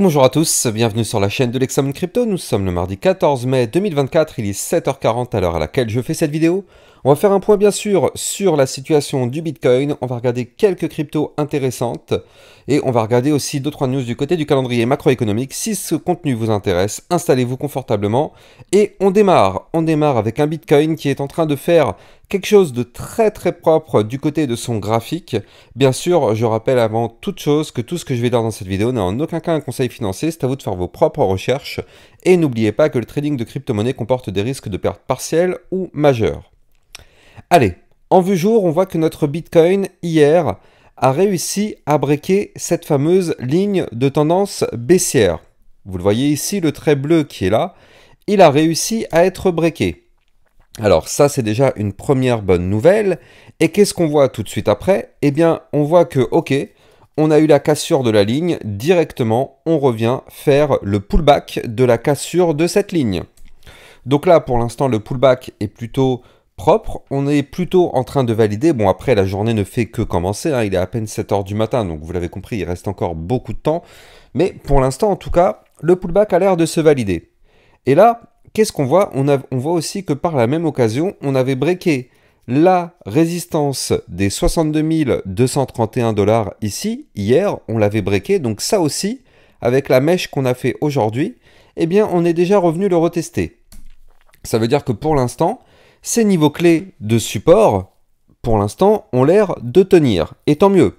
bonjour à tous, bienvenue sur la chaîne de l'Examen Crypto. Nous sommes le mardi 14 mai 2024, il est 7h40 à l'heure à laquelle je fais cette vidéo. On va faire un point bien sûr sur la situation du Bitcoin, on va regarder quelques cryptos intéressantes et on va regarder aussi 2-3 news du côté du calendrier macroéconomique. Si ce contenu vous intéresse, installez-vous confortablement et on démarre. On démarre avec un Bitcoin qui est en train de faire quelque chose de très propre du côté de son graphique. Bien sûr, je rappelle avant toute chose que tout ce que je vais dire dans cette vidéo n'est en aucun cas un conseil financier, c'est à vous de faire vos propres recherches. Et n'oubliez pas que le trading de crypto-monnaie comporte des risques de perte partielle ou majeure. Allez, en vue jour, on voit que notre Bitcoin, hier, a réussi à breaker cette fameuse ligne de tendance baissière. Vous le voyez ici, le trait bleu qui est là, il a réussi à être breaké. Alors ça, c'est déjà une première bonne nouvelle. Et qu'est-ce qu'on voit tout de suite après? Eh bien, on voit que, ok, on a eu la cassure de la ligne, directement, on revient faire le pullback de la cassure de cette ligne. Donc là, pour l'instant, le pullback est plutôt propre, on est plutôt en train de valider. Bon, après, la journée ne fait que commencer, hein, il est à peine 7h du matin, donc vous l'avez compris, il reste encore beaucoup de temps. Mais pour l'instant, en tout cas, le pullback a l'air de se valider. Et là, qu'est-ce qu'on voit? On voit aussi que par la même occasion, on avait breaké la résistance des 62 231 $ ici, hier, on l'avait breaké. Donc ça aussi, avec la mèche qu'on a fait aujourd'hui, eh bien, on est déjà revenu le retester. Ça veut dire que pour l'instant, ces niveaux clés de support, pour l'instant, ont l'air de tenir. Et tant mieux.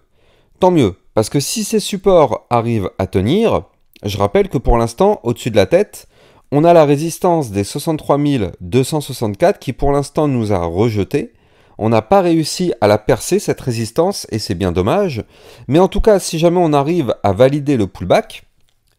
Tant mieux. Parce que si ces supports arrivent à tenir, je rappelle que pour l'instant, au-dessus de la tête, on a la résistance des 63 264 qui pour l'instant nous a rejeté. On n'a pas réussi à la percer cette résistance et c'est bien dommage. Mais en tout cas, si jamais on arrive à valider le pullback,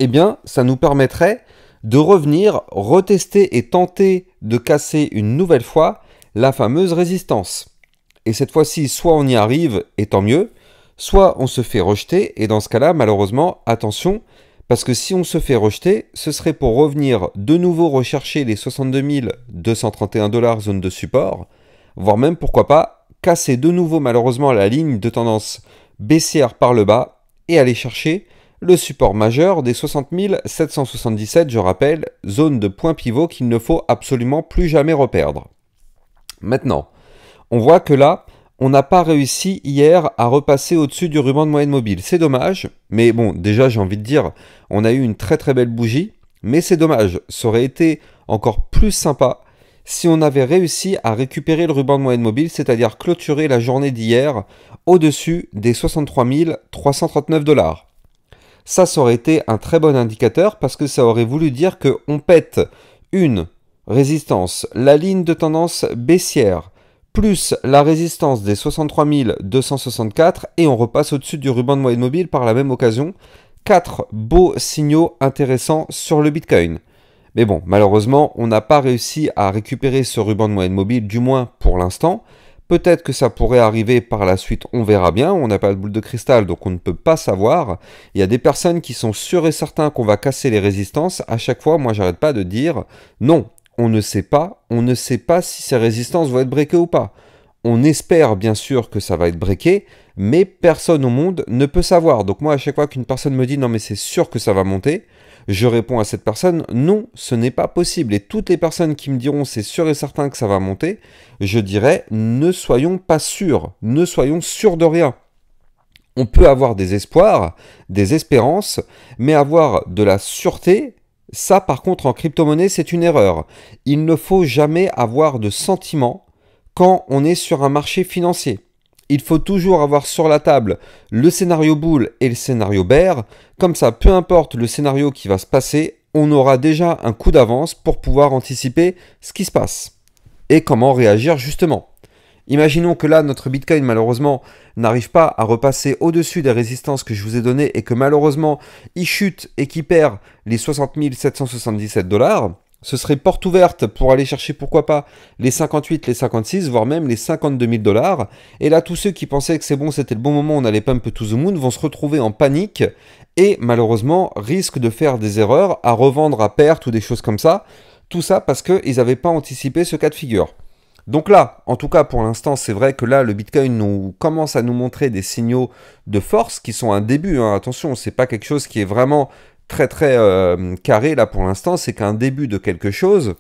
eh bien ça nous permettrait de revenir, retester et tenter de casser une nouvelle fois la fameuse résistance. Et cette fois-ci, soit on y arrive et tant mieux, soit on se fait rejeter et dans ce cas-là, malheureusement, attention, parce que si on se fait rejeter, ce serait pour revenir de nouveau rechercher les 62 231 $ zone de support, voire même, pourquoi pas, casser de nouveau malheureusement la ligne de tendance baissière par le bas et aller chercher le support majeur des 60 777, je rappelle, zone de point pivot qu'il ne faut absolument plus jamais reperdre. Maintenant, on voit que là, on n'a pas réussi hier à repasser au-dessus du ruban de moyenne mobile. C'est dommage, mais bon, déjà j'ai envie de dire, on a eu une très belle bougie, mais c'est dommage. Ça aurait été encore plus sympa si on avait réussi à récupérer le ruban de moyenne mobile, c'est-à-dire clôturer la journée d'hier au-dessus des 63 339 $. Ça aurait été un très bon indicateur parce que ça aurait voulu dire qu'on pète une résistance, la ligne de tendance baissière, plus la résistance des 63 264 et on repasse au-dessus du ruban de moyenne mobile par la même occasion. 4 beaux signaux intéressants sur le Bitcoin. Mais bon, malheureusement, on n'a pas réussi à récupérer ce ruban de moyenne mobile, du moins pour l'instant. Peut-être que ça pourrait arriver par la suite, on verra bien. On n'a pas de boule de cristal, donc on ne peut pas savoir. Il y a des personnes qui sont sûres et certains qu'on va casser les résistances. À chaque fois, moi, j'arrête pas de dire non. On ne sait pas si ces résistances vont être breakées ou pas. On espère bien sûr que ça va être breaké, mais personne au monde ne peut savoir. Donc moi, à chaque fois qu'une personne me dit non mais c'est sûr que ça va monter, je réponds à cette personne non, ce n'est pas possible. Et toutes les personnes qui me diront c'est sûr et certain que ça va monter, je dirais ne soyons pas sûrs, ne soyons sûrs de rien. On peut avoir des espoirs, des espérances, mais avoir de la sûreté, ça, par contre, en crypto-monnaie, c'est une erreur. Il ne faut jamais avoir de sentiment quand on est sur un marché financier. Il faut toujours avoir sur la table le scénario bull et le scénario bear. Comme ça, peu importe le scénario qui va se passer, on aura déjà un coup d'avance pour pouvoir anticiper ce qui se passe. Et comment réagir justement. Imaginons que là, notre Bitcoin, malheureusement, n'arrive pas à repasser au-dessus des résistances que je vous ai données et que malheureusement, il chute et qu'il perd les 60 777 $. Ce serait porte ouverte pour aller chercher, pourquoi pas, les 58, les 56, voire même les 52 000 $. Et là, tous ceux qui pensaient que c'est bon, c'était le bon moment, on allait pump to the moon, vont se retrouver en panique et malheureusement risquent de faire des erreurs, à revendre à perte ou des choses comme ça. Tout ça parce qu'ils n'avaient pas anticipé ce cas de figure. Donc là, en tout cas pour l'instant, c'est vrai que là, le Bitcoin nous commence à nous montrer des signaux de force qui sont un début. Hein. Attention, c'est pas quelque chose qui est vraiment carré là pour l'instant, c'est qu'un début de quelque chose.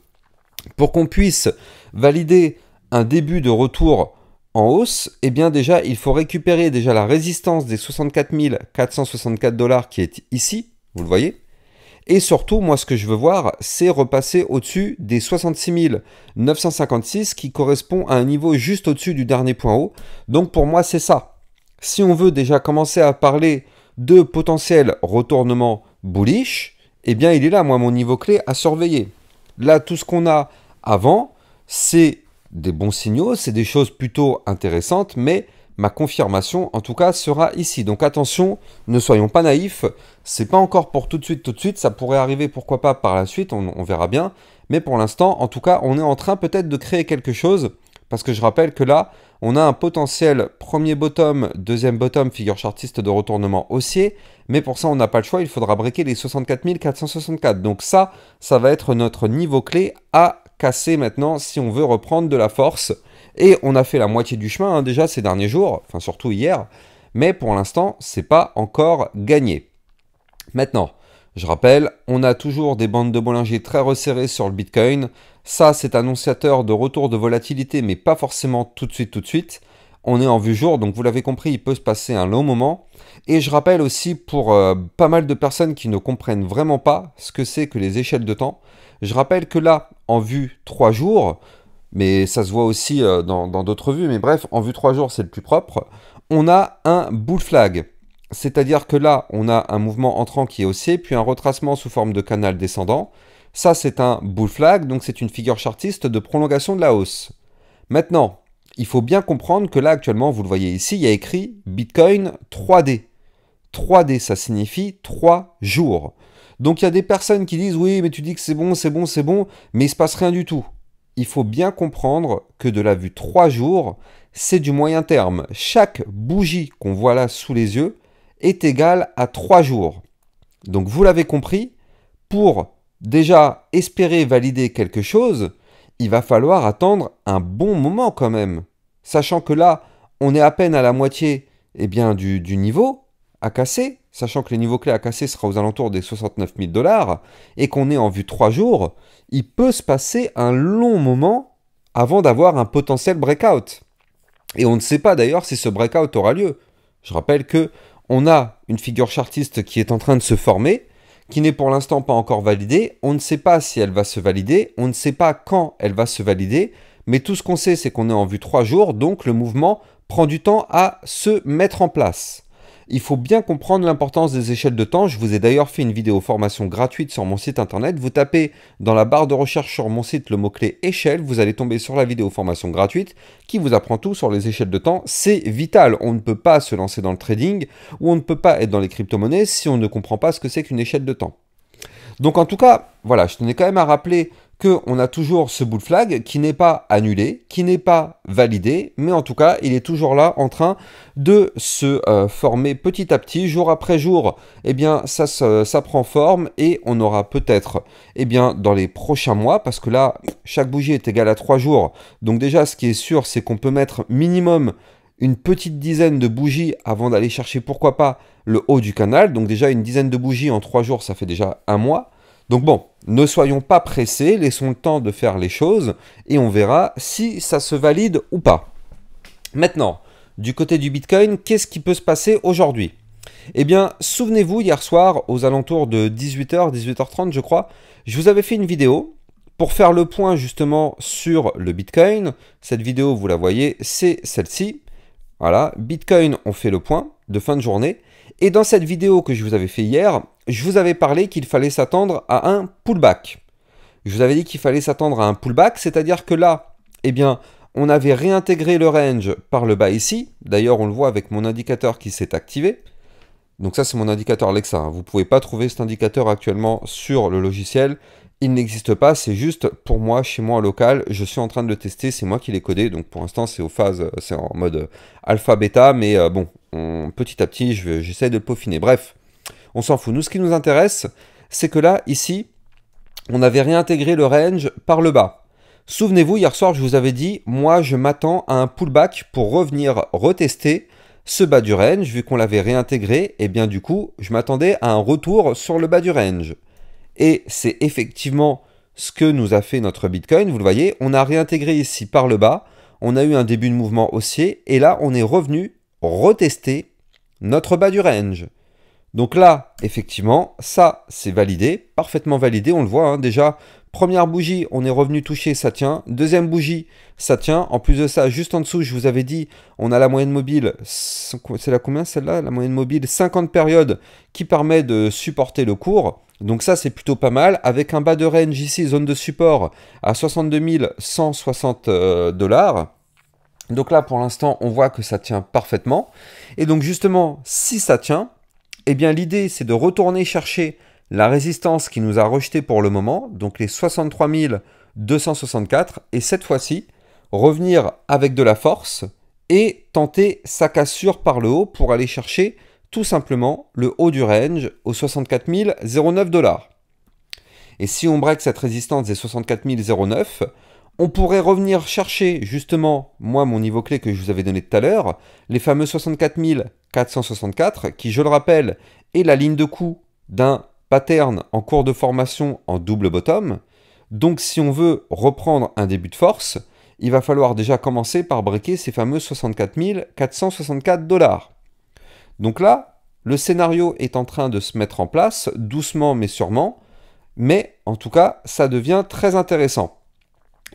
Pour qu'on puisse valider un début de retour en hausse, eh bien déjà, il faut récupérer déjà la résistance des 64 464 $ qui est ici, vous le voyez. Et surtout, moi, ce que je veux voir, c'est repasser au-dessus des 66 956 qui correspond à un niveau juste au-dessus du dernier point haut. Donc pour moi, c'est ça. Si on veut déjà commencer à parler de potentiel retournement bullish, eh bien, il est là, moi, mon niveau clé à surveiller. Là, tout ce qu'on a avant, c'est des bons signaux, c'est des choses plutôt intéressantes, mais ma confirmation, en tout cas, sera ici. Donc attention, ne soyons pas naïfs, c'est pas encore pour tout de suite, ça pourrait arriver, pourquoi pas, par la suite, on verra bien. Mais pour l'instant, en tout cas, on est en train peut-être de créer quelque chose, parce que je rappelle que là, on a un potentiel premier bottom, deuxième bottom, figure chartiste de retournement haussier, mais pour ça, on n'a pas le choix, il faudra breaker les 64 464. Donc ça va être notre niveau clé à casser maintenant si on veut reprendre de la force. Et on a fait la moitié du chemin déjà ces derniers jours, enfin surtout hier, mais pour l'instant, c'est pas encore gagné. Maintenant, je rappelle, on a toujours des bandes de Bollinger très resserrées sur le Bitcoin. Ça, c'est annonciateur de retour de volatilité, mais pas forcément tout de suite. On est en vue jour, donc vous l'avez compris, il peut se passer un long moment. Et je rappelle aussi pour pas mal de personnes qui ne comprennent vraiment pas ce que c'est que les échelles de temps, je rappelle que là, en vue 3 jours, mais ça se voit aussi dans d'autres vues, mais bref, en vue 3 jours, c'est le plus propre, on a un bull flag. C'est-à-dire que là, on a un mouvement entrant qui est haussier, puis un retracement sous forme de canal descendant. Ça, c'est un bull flag, donc c'est une figure chartiste de prolongation de la hausse. Maintenant, il faut bien comprendre que là, actuellement, vous le voyez ici, il y a écrit Bitcoin 3D. 3D, ça signifie 3 jours. Donc il y a des personnes qui disent « Oui, mais tu dis que c'est bon, mais il ne se passe rien du tout. » Il faut bien comprendre que de la vue 3 jours, c'est du moyen terme. Chaque bougie qu'on voit là sous les yeux est égale à 3 jours. Donc vous l'avez compris, pour déjà espérer valider quelque chose, il va falloir attendre un bon moment quand même. Sachant que là, on est à peine à la moitié du niveau à casser, sachant que le niveau clé à casser sera aux alentours des 69 000 $, et qu'on est en vue 3 jours, il peut se passer un long moment avant d'avoir un potentiel breakout. Et on ne sait pas d'ailleurs si ce breakout aura lieu. Je rappelle que on a une figure chartiste qui est en train de se former, qui n'est pour l'instant pas encore validée. On ne sait pas si elle va se valider, on ne sait pas quand elle va se valider, mais tout ce qu'on sait, c'est qu'on est en vue 3 jours, donc le mouvement prend du temps à se mettre en place. Il faut bien comprendre l'importance des échelles de temps. Je vous ai d'ailleurs fait une vidéo formation gratuite sur mon site internet. Vous tapez dans la barre de recherche sur mon site le mot-clé échelle. Vous allez tomber sur la vidéo formation gratuite qui vous apprend tout sur les échelles de temps. C'est vital. On ne peut pas se lancer dans le trading ou on ne peut pas être dans les crypto-monnaies si on ne comprend pas ce que c'est qu'une échelle de temps. Donc en tout cas, voilà, je tenais quand même à rappeler qu'on a toujours ce bull flag qui n'est pas annulé, qui n'est pas validé, mais en tout cas, il est toujours là en train de se former petit à petit, jour après jour. Eh bien, ça prend forme et on aura peut-être, dans les prochains mois, parce que là, chaque bougie est égale à 3 jours. Donc déjà, ce qui est sûr, c'est qu'on peut mettre minimum une petite dizaine de bougies avant d'aller chercher, pourquoi pas, le haut du canal. Donc déjà, une dizaine de bougies en 3 jours, ça fait déjà un mois. Donc bon, ne soyons pas pressés, laissons le temps de faire les choses et on verra si ça se valide ou pas. Maintenant, du côté du Bitcoin, qu'est-ce qui peut se passer aujourd'hui? Eh bien, souvenez-vous, hier soir, aux alentours de 18h, 18h30 je crois, je vous avais fait une vidéo pour faire le point justement sur le Bitcoin. Cette vidéo, vous la voyez, c'est celle-ci. Voilà, Bitcoin, on fait le point de fin de journée. Et dans cette vidéo que je vous avais fait hier, je vous avais parlé qu'il fallait s'attendre à un pullback. Je vous avais dit qu'il fallait s'attendre à un pullback, c'est-à-dire que là, on avait réintégré le range par le bas ici. D'ailleurs, on le voit avec mon indicateur qui s'est activé. Donc ça, c'est mon indicateur Alexa. Vous ne pouvez pas trouver cet indicateur actuellement sur le logiciel. Il n'existe pas, c'est juste pour moi, chez moi local. Je suis en train de le tester, c'est moi qui l'ai codé. Donc pour l'instant, c'est en mode alpha-bêta. Mais petit à petit, j'essaie de le peaufiner. Bref, on s'en fout. Nous, ce qui nous intéresse, c'est que là, ici, on avait réintégré le range par le bas. Souvenez-vous, hier soir, je vous avais dit, moi, je m'attends à un pullback pour revenir retester ce bas du range, vu qu'on l'avait réintégré, et bien du coup, je m'attendais à un retour sur le bas du range. Et c'est effectivement ce que nous a fait notre Bitcoin. Vous le voyez, on a réintégré ici par le bas, on a eu un début de mouvement haussier, et là, on est revenu retester notre bas du range. Donc là, effectivement, ça, c'est validé, parfaitement validé, on le voit, hein, déjà, première bougie, on est revenu toucher, ça tient. Deuxième bougie, ça tient. En plus de ça, juste en dessous, je vous avais dit, on a la moyenne mobile, c'est la combien celle-là? La moyenne mobile, 50 périodes qui permet de supporter le cours. Donc ça, c'est plutôt pas mal, avec un bas de range ici, zone de support, à 62 160 $. Donc là, pour l'instant, on voit que ça tient parfaitement. Et donc justement, si ça tient, eh bien l'idée, c'est de retourner chercher la résistance qui nous a rejeté pour le moment, donc les 63 264, et cette fois-ci, revenir avec de la force et tenter sa cassure par le haut pour aller chercher tout simplement le haut du range aux 64 009 $. Et si on break cette résistance des 64 009, on pourrait revenir chercher justement, moi, mon niveau clé que je vous avais donné tout à l'heure, les fameux 64 464, qui, je le rappelle, est la ligne de coup d'un pattern en cours de formation en double bottom. Donc si on veut reprendre un début de force, il va falloir déjà commencer par breaker ces fameux 64 464 $. Donc là, le scénario est en train de se mettre en place, doucement mais sûrement, mais en tout cas, ça devient très intéressant.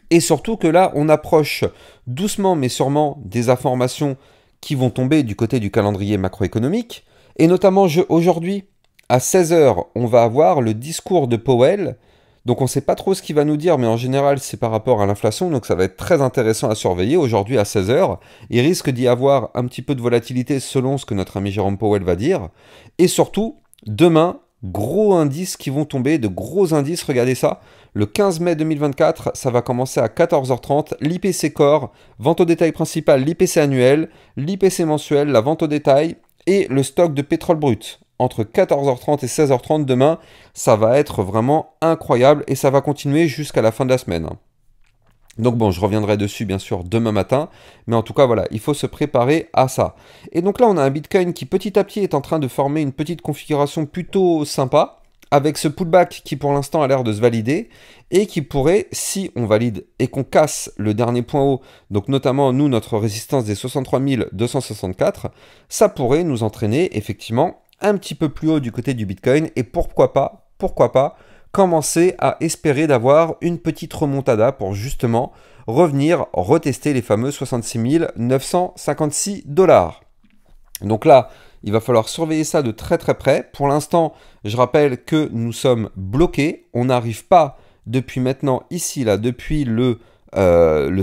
Et surtout que là, on approche doucement mais sûrement des informations qui vont tomber du côté du calendrier macroéconomique. Et notamment aujourd'hui, à 16 h, on va avoir le discours de Powell. Donc on ne sait pas trop ce qu'il va nous dire, mais en général, c'est par rapport à l'inflation. Donc ça va être très intéressant à surveiller. Aujourd'hui, à 16 h, il risque d'y avoir un petit peu de volatilité selon ce que notre ami Jérôme Powell va dire. Et surtout, demain, gros indices qui vont tomber, de gros indices, regardez ça. Le 15 mai 2024, ça va commencer à 14 h 30, l'IPC Core, vente au détail principale, l'IPC annuel, l'IPC mensuel, la vente au détail et le stock de pétrole brut. Entre 14 h 30 et 16 h 30 demain, ça va être vraiment incroyable et ça va continuer jusqu'à la fin de la semaine. Donc bon, je reviendrai dessus bien sûr demain matin, mais en tout cas voilà, il faut se préparer à ça. Et donc là, on a un Bitcoin qui petit à petit est en train de former une petite configuration plutôt sympa, avec ce pullback qui pour l'instant a l'air de se valider, et qui pourrait, si on valide et qu'on casse le dernier point haut, donc notamment nous, notre résistance des 63 264, ça pourrait nous entraîner effectivement un petit peu plus haut du côté du Bitcoin, et pourquoi pas, commencer à espérer d'avoir une petite remontada pour justement revenir retester les fameux 66 956 $. Donc là, il va falloir surveiller ça de très très près. Pour l'instant, je rappelle que nous sommes bloqués. On n'arrive pas depuis maintenant ici, là, depuis le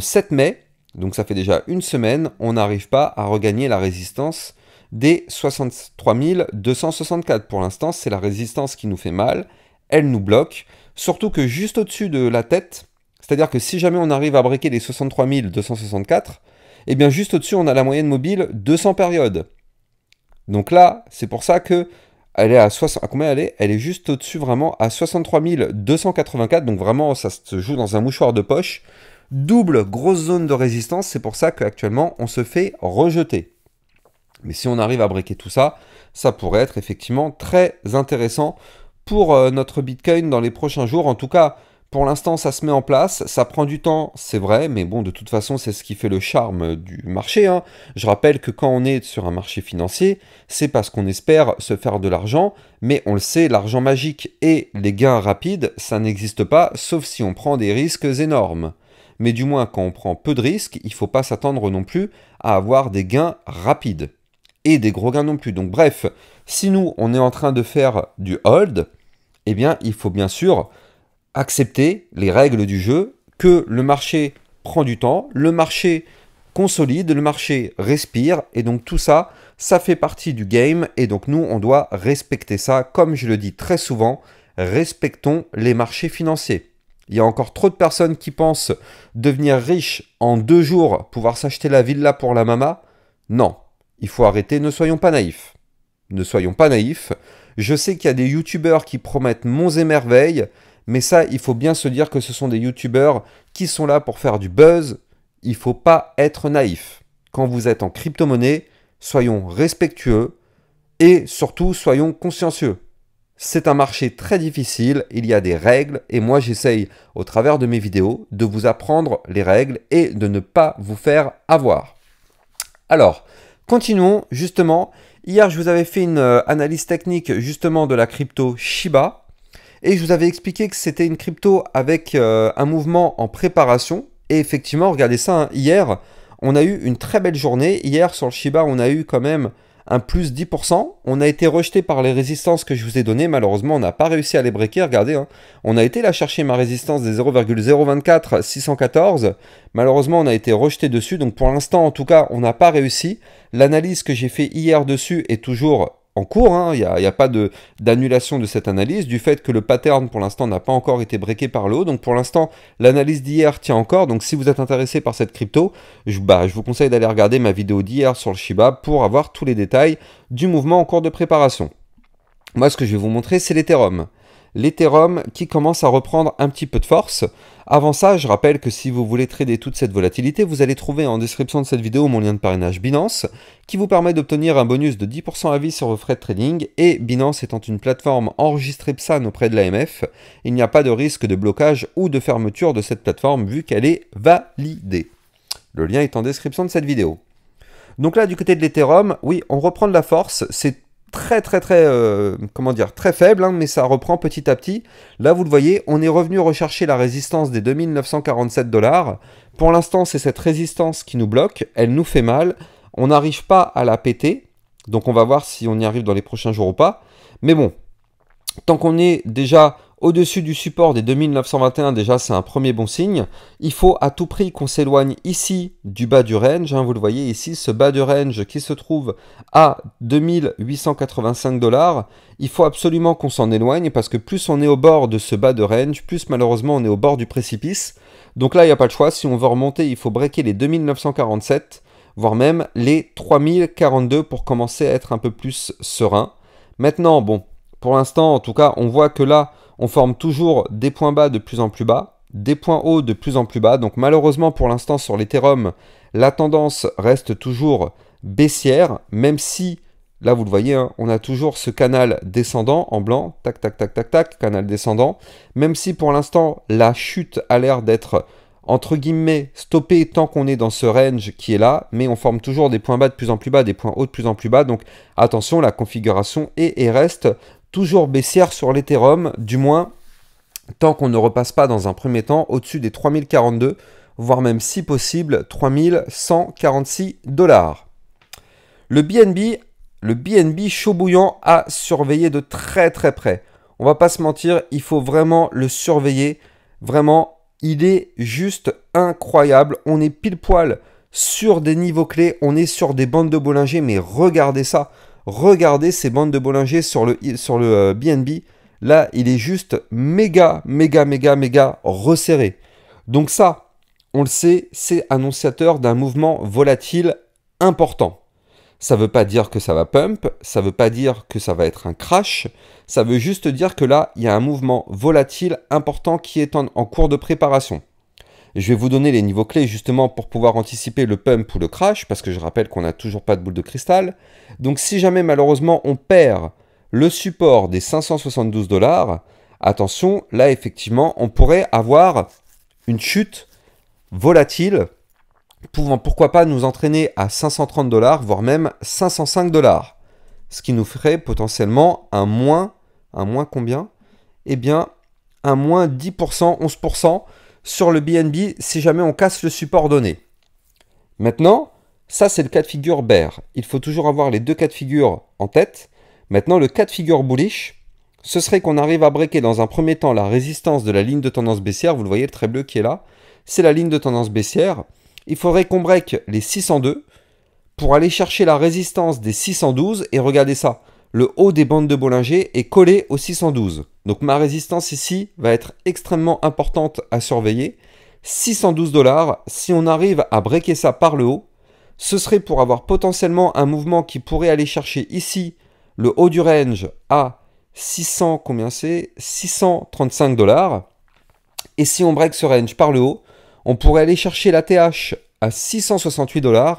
7 mai. Donc ça fait déjà une semaine. On n'arrive pas à regagner la résistance des 63 264. Pour l'instant, c'est la résistance qui nous fait mal. Elle nous bloque. Surtout que juste au-dessus de la tête, c'est-à-dire que si jamais on arrive à breaker les 63 264, eh bien juste au-dessus, on a la moyenne mobile 200 périodes. Donc là, c'est pour ça que elle est à combien elle est? Elle est juste au-dessus vraiment à 63 284. Donc vraiment, ça se joue dans un mouchoir de poche. Double grosse zone de résistance. C'est pour ça qu'actuellement, on se fait rejeter. Mais si on arrive à breaker tout ça, ça pourrait être effectivement très intéressant pour notre Bitcoin dans les prochains jours. En tout cas, pour l'instant, ça se met en place, ça prend du temps, c'est vrai, mais bon, de toute façon, c'est ce qui fait le charme du marché, hein. Je rappelle que quand on est sur un marché financier, c'est parce qu'on espère se faire de l'argent, mais on le sait, l'argent magique et les gains rapides, ça n'existe pas, sauf si on prend des risques énormes. Mais du moins, quand on prend peu de risques, il ne faut pas s'attendre non plus à avoir des gains rapides. Et des gros gains non plus. Donc bref, si nous, on est en train de faire du hold, eh bien, il faut bien sûr accepter les règles du jeu, que le marché prend du temps, le marché consolide, le marché respire, et donc tout ça, ça fait partie du game, et donc nous, on doit respecter ça. Comme je le dis très souvent, respectons les marchés financiers. Il y a encore trop de personnes qui pensent devenir riches en 2 jours, pouvoir s'acheter la villa pour la mama. Non, il faut arrêter, ne soyons pas naïfs. Ne soyons pas naïfs. Je sais qu'il y a des youtubeurs qui promettent monts et merveilles, mais ça, il faut bien se dire que ce sont des youtubeurs qui sont là pour faire du buzz. Il ne faut pas être naïf. Quand vous êtes en crypto-monnaie, soyons respectueux et surtout soyons consciencieux. C'est un marché très difficile, il y a des règles et moi j'essaye au travers de mes vidéos de vous apprendre les règles et de ne pas vous faire avoir. Alors, continuons justement. Hier je vous avais fait une analyse technique justement de la crypto Shiba et je vous avais expliqué que c'était une crypto avec un mouvement en préparation. Et effectivement, regardez ça, hein, hier on a eu une très belle journée. Hier sur le Shiba on a eu quand même un plus 10%. On a été rejeté par les résistances que je vous ai données. Malheureusement, on n'a pas réussi à les breaker. Regardez, hein. On a été là chercher ma résistance des 0,024 614. Malheureusement, on a été rejeté dessus. Donc pour l'instant, en tout cas, on n'a pas réussi. L'analyse que j'ai fait hier dessus est toujours en cours, hein. Il n'y a pas d'annulation de cette analyse, du fait que le pattern pour l'instant n'a pas encore été breaké par le haut. Donc pour l'instant, l'analyse d'hier tient encore. Donc si vous êtes intéressé par cette crypto, je vous conseille d'aller regarder ma vidéo d'hier sur le Shiba pour avoir tous les détails du mouvement en cours de préparation. Moi, ce que je vais vous montrer, c'est l'Ethereum. L'Ethereum qui commence à reprendre un petit peu de force. Avant ça, je rappelle que si vous voulez trader toute cette volatilité, vous allez trouver en description de cette vidéo mon lien de parrainage Binance qui vous permet d'obtenir un bonus de 10% à vie sur vos frais de trading. Et Binance étant une plateforme enregistrée PSAN auprès de l'AMF, il n'y a pas de risque de blocage ou de fermeture de cette plateforme vu qu'elle est validée. Le lien est en description de cette vidéo. Donc là, du côté de l'Ethereum, oui, on reprend de la force. C'est très faible, hein, mais ça reprend petit à petit. Là, vous le voyez, on est revenu rechercher la résistance des 2947 $. Pour l'instant, c'est cette résistance qui nous bloque. Elle nous fait mal. On n'arrive pas à la péter. Donc, on va voir si on y arrive dans les prochains jours ou pas. Mais bon, tant qu'on est déjà au-dessus du support des 2921, déjà c'est un premier bon signe. Il faut à tout prix qu'on s'éloigne ici du bas du range. Hein, vous le voyez ici, ce bas de range qui se trouve à 2885 $. Il faut absolument qu'on s'en éloigne parce que plus on est au bord de ce bas de range, plus malheureusement on est au bord du précipice. Donc là, il n'y a pas de choix. Si on veut remonter, il faut breaker les 2947, voire même les 3042 pour commencer à être un peu plus serein. Maintenant, bon, pour l'instant, en tout cas, on voit que là, on forme toujours des points bas de plus en plus bas, des points hauts de plus en plus bas. Donc malheureusement, pour l'instant, sur l'Ethereum, la tendance reste toujours baissière, même si, là, vous le voyez, hein, on a toujours ce canal descendant en blanc, tac, tac, tac, tac, tac, canal descendant. Même si, pour l'instant, la chute a l'air d'être, entre guillemets, stoppée tant qu'on est dans ce range qui est là, mais on forme toujours des points bas de plus en plus bas, des points hauts de plus en plus bas. Donc attention, la configuration est et reste toujours baissière sur l'Ethereum, du moins tant qu'on ne repasse pas dans un premier temps au-dessus des 3042, voire même si possible 3146 $. Le BNB chaud bouillant à surveiller de très très près. On va pas se mentir, il faut vraiment le surveiller. Vraiment, il est juste incroyable. On est pile poil sur des niveaux clés, on est sur des bandes de Bollinger, mais regardez ça. Regardez ces bandes de Bollinger sur le BNB. Là, il est juste méga resserré. Donc ça, on le sait, c'est annonciateur d'un mouvement volatile important. Ça ne veut pas dire que ça va pump, ça ne veut pas dire que ça va être un crash, ça veut juste dire que là, il y a un mouvement volatile important qui est en cours de préparation. Je vais vous donner les niveaux clés justement pour pouvoir anticiper le pump ou le crash, parce que je rappelle qu'on n'a toujours pas de boule de cristal. Donc si jamais malheureusement on perd le support des 572 $, attention, là effectivement on pourrait avoir une chute volatile, pouvant pourquoi pas nous entraîner à 530 $, voire même 505 $. Ce qui nous ferait potentiellement un moins combien? Eh bien un moins 10%, 11%, sur le BNB si jamais on casse le support donné. Maintenant, ça c'est le cas de figure bear. Il faut toujours avoir les deux cas de figure en tête. Maintenant, le cas de figure bullish, ce serait qu'on arrive à breaker dans un premier temps la résistance de la ligne de tendance baissière. Vous le voyez, le trait bleu qui est là. C'est la ligne de tendance baissière. Il faudrait qu'on break les 602 pour aller chercher la résistance des 612. Et regardez ça, le haut des bandes de Bollinger est collé au 612. Donc ma résistance ici va être extrêmement importante à surveiller. 612 $, si on arrive à breaker ça par le haut, ce serait pour avoir potentiellement un mouvement qui pourrait aller chercher ici le haut du range à 635 $. Et si on break ce range par le haut, on pourrait aller chercher la TH à 668 $.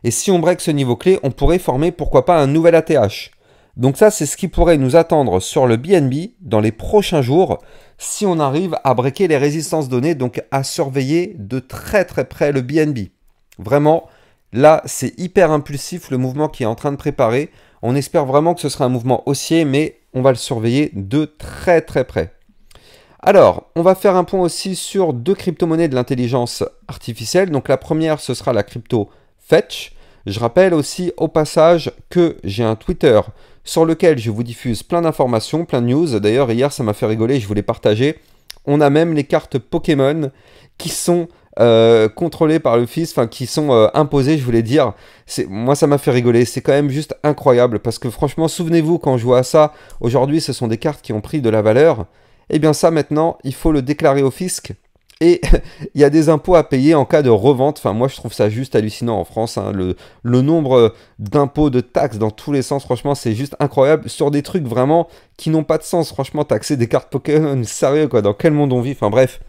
Et si on break ce niveau clé, on pourrait former pourquoi pas un nouvel ATH. Donc ça, c'est ce qui pourrait nous attendre sur le BNB dans les prochains jours si on arrive à breaker les résistances données, donc à surveiller de très très près le BNB. Vraiment, là, c'est hyper impulsif le mouvement qui est en train de préparer. On espère vraiment que ce sera un mouvement haussier, mais on va le surveiller de très très près. Alors, on va faire un point aussi sur deux crypto-monnaies de l'intelligence artificielle. Donc la première, ce sera la crypto Fetch. Je rappelle aussi au passage que j'ai un Twitter sur lequel je vous diffuse plein d'informations, plein de news. D'ailleurs, hier, ça m'a fait rigoler, je voulais partager. On a même les cartes Pokémon qui sont contrôlées par le FIS, enfin qui sont imposées, je voulais dire. Moi, ça m'a fait rigoler. C'est quand même juste incroyable parce que franchement, souvenez-vous, quand je vois ça, aujourd'hui, ce sont des cartes qui ont pris de la valeur. Eh bien ça, maintenant, il faut le déclarer au fisc. Et il y a des impôts à payer en cas de revente. Enfin, moi, je trouve ça juste hallucinant en France. Hein. Le nombre d'impôts, de taxes dans tous les sens, franchement, c'est juste incroyable. Sur des trucs vraiment qui n'ont pas de sens. Franchement, taxer des cartes Pokémon, sérieux, quoi. Dans quel monde on vit? Enfin, bref.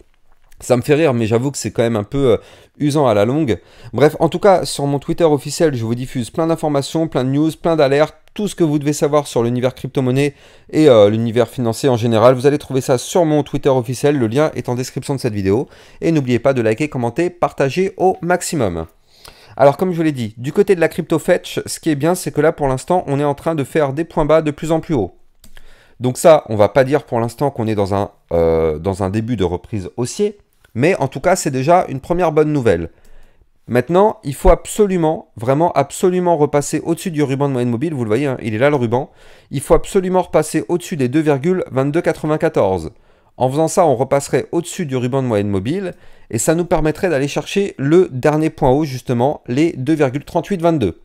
Ça me fait rire, mais j'avoue que c'est quand même un peu usant à la longue. Bref, en tout cas, sur mon Twitter officiel, je vous diffuse plein d'informations, plein de news, plein d'alertes, tout ce que vous devez savoir sur l'univers crypto-monnaie et l'univers financier en général. Vous allez trouver ça sur mon Twitter officiel, le lien est en description de cette vidéo. Et n'oubliez pas de liker, commenter, partager au maximum. Alors comme je vous l'ai dit, du côté de la crypto Fetch, ce qui est bien, c'est que là pour l'instant, on est en train de faire des points bas de plus en plus haut. Donc ça, on va pas dire pour l'instant qu'on est dans un début de reprise haussier, mais en tout cas, c'est déjà une première bonne nouvelle. Maintenant, il faut absolument, vraiment absolument repasser au-dessus du ruban de moyenne mobile. Vous le voyez, hein, il est là le ruban. Il faut absolument repasser au-dessus des 2,2294. En faisant ça, on repasserait au-dessus du ruban de moyenne mobile et ça nous permettrait d'aller chercher le dernier point haut, justement, les 2,3822.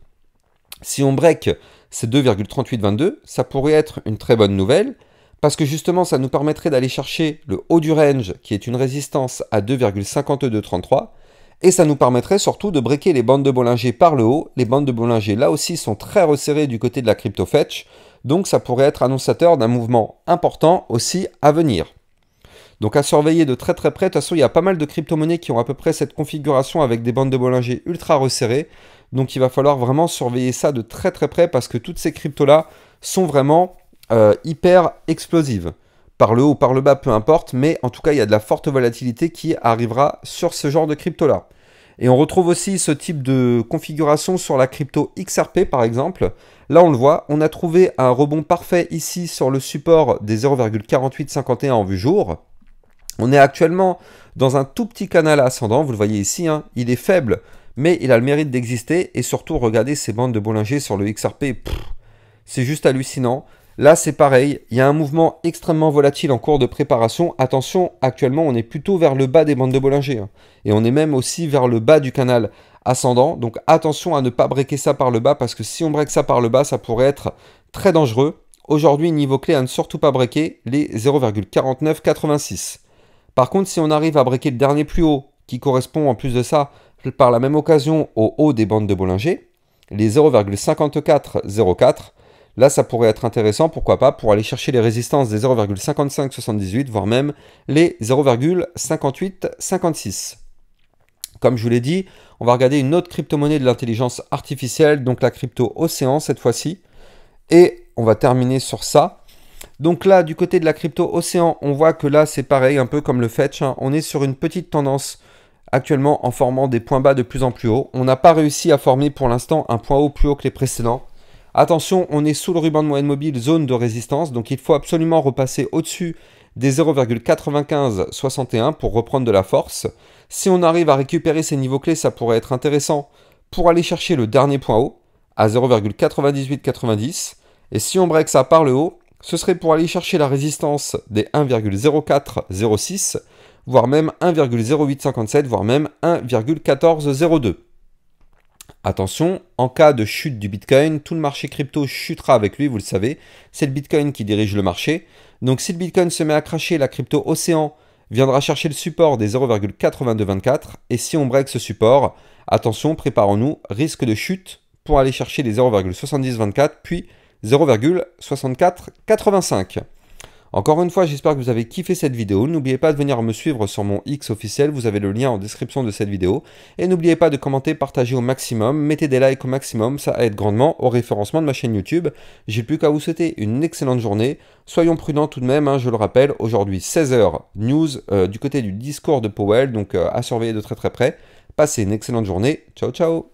Si on break ces 2,3822, ça pourrait être une très bonne nouvelle parce que justement, ça nous permettrait d'aller chercher le haut du range qui est une résistance à 2,5233 et ça nous permettrait surtout de breaker les bandes de Bollinger par le haut. Les bandes de Bollinger, là aussi, sont très resserrées du côté de la crypto Fetch, donc ça pourrait être annonciateur d'un mouvement important aussi à venir. Donc à surveiller de très très près. De toute façon, il y a pas mal de crypto-monnaies qui ont à peu près cette configuration avec des bandes de Bollinger ultra resserrées. Donc il va falloir vraiment surveiller ça de très très près parce que toutes ces cryptos-là sont vraiment hyper explosives. Par le haut ou par le bas, peu importe, mais en tout cas, il y a de la forte volatilité qui arrivera sur ce genre de crypto-là. Et on retrouve aussi ce type de configuration sur la crypto XRP par exemple. Là, on le voit, on a trouvé un rebond parfait ici sur le support des 0,4851 en vue jour. On est actuellement dans un tout petit canal ascendant, vous le voyez ici, hein, il est faible, mais il a le mérite d'exister. Et surtout, regardez ces bandes de Bollinger sur le XRP, c'est juste hallucinant. Là, c'est pareil, il y a un mouvement extrêmement volatile en cours de préparation. Attention, actuellement, on est plutôt vers le bas des bandes de Bollinger. Hein, et on est même aussi vers le bas du canal ascendant. Donc attention à ne pas breaker ça par le bas, parce que si on break ça par le bas, ça pourrait être très dangereux. Aujourd'hui, niveau clé à ne surtout pas breaker, les 0,4986. Par contre, si on arrive à breaker le dernier plus haut, qui correspond en plus de ça, par la même occasion, au haut des bandes de Bollinger, les 0,5404, là, ça pourrait être intéressant, pourquoi pas, pour aller chercher les résistances des 0,5578, voire même les 0,5856. Comme je vous l'ai dit, on va regarder une autre crypto-monnaie de l'intelligence artificielle, donc la crypto Océan cette fois-ci. Et on va terminer sur ça. Donc là, du côté de la crypto Océan, on voit que là, c'est pareil, un peu comme le Fetch. Hein, on est sur une petite tendance actuellement en formant des points bas de plus en plus haut. On n'a pas réussi à former pour l'instant un point haut plus haut que les précédents. Attention, on est sous le ruban de moyenne mobile, zone de résistance, donc il faut absolument repasser au-dessus des 0,9561 pour reprendre de la force. Si on arrive à récupérer ces niveaux clés, ça pourrait être intéressant pour aller chercher le dernier point haut à 0,9890. Et si on break ça par le haut, ce serait pour aller chercher la résistance des 1,0406, voire même 1,0857, voire même 1,1402. Attention, en cas de chute du Bitcoin, tout le marché crypto chutera avec lui, vous le savez. C'est le Bitcoin qui dirige le marché. Donc si le Bitcoin se met à cracher, la crypto Océan viendra chercher le support des 0,8224. Et si on break ce support, attention, préparons-nous, risque de chute pour aller chercher les 0,7024, puis 0,6485. Encore une fois, j'espère que vous avez kiffé cette vidéo. N'oubliez pas de venir me suivre sur mon X officiel, vous avez le lien en description de cette vidéo. Et n'oubliez pas de commenter, partager au maximum, mettez des likes au maximum, ça aide grandement au référencement de ma chaîne YouTube. J'ai plus qu'à vous souhaiter une excellente journée. Soyons prudents tout de même, hein, je le rappelle, aujourd'hui 16 h, news du côté du discours de Powell, donc à surveiller de très très près. Passez une excellente journée, ciao ciao.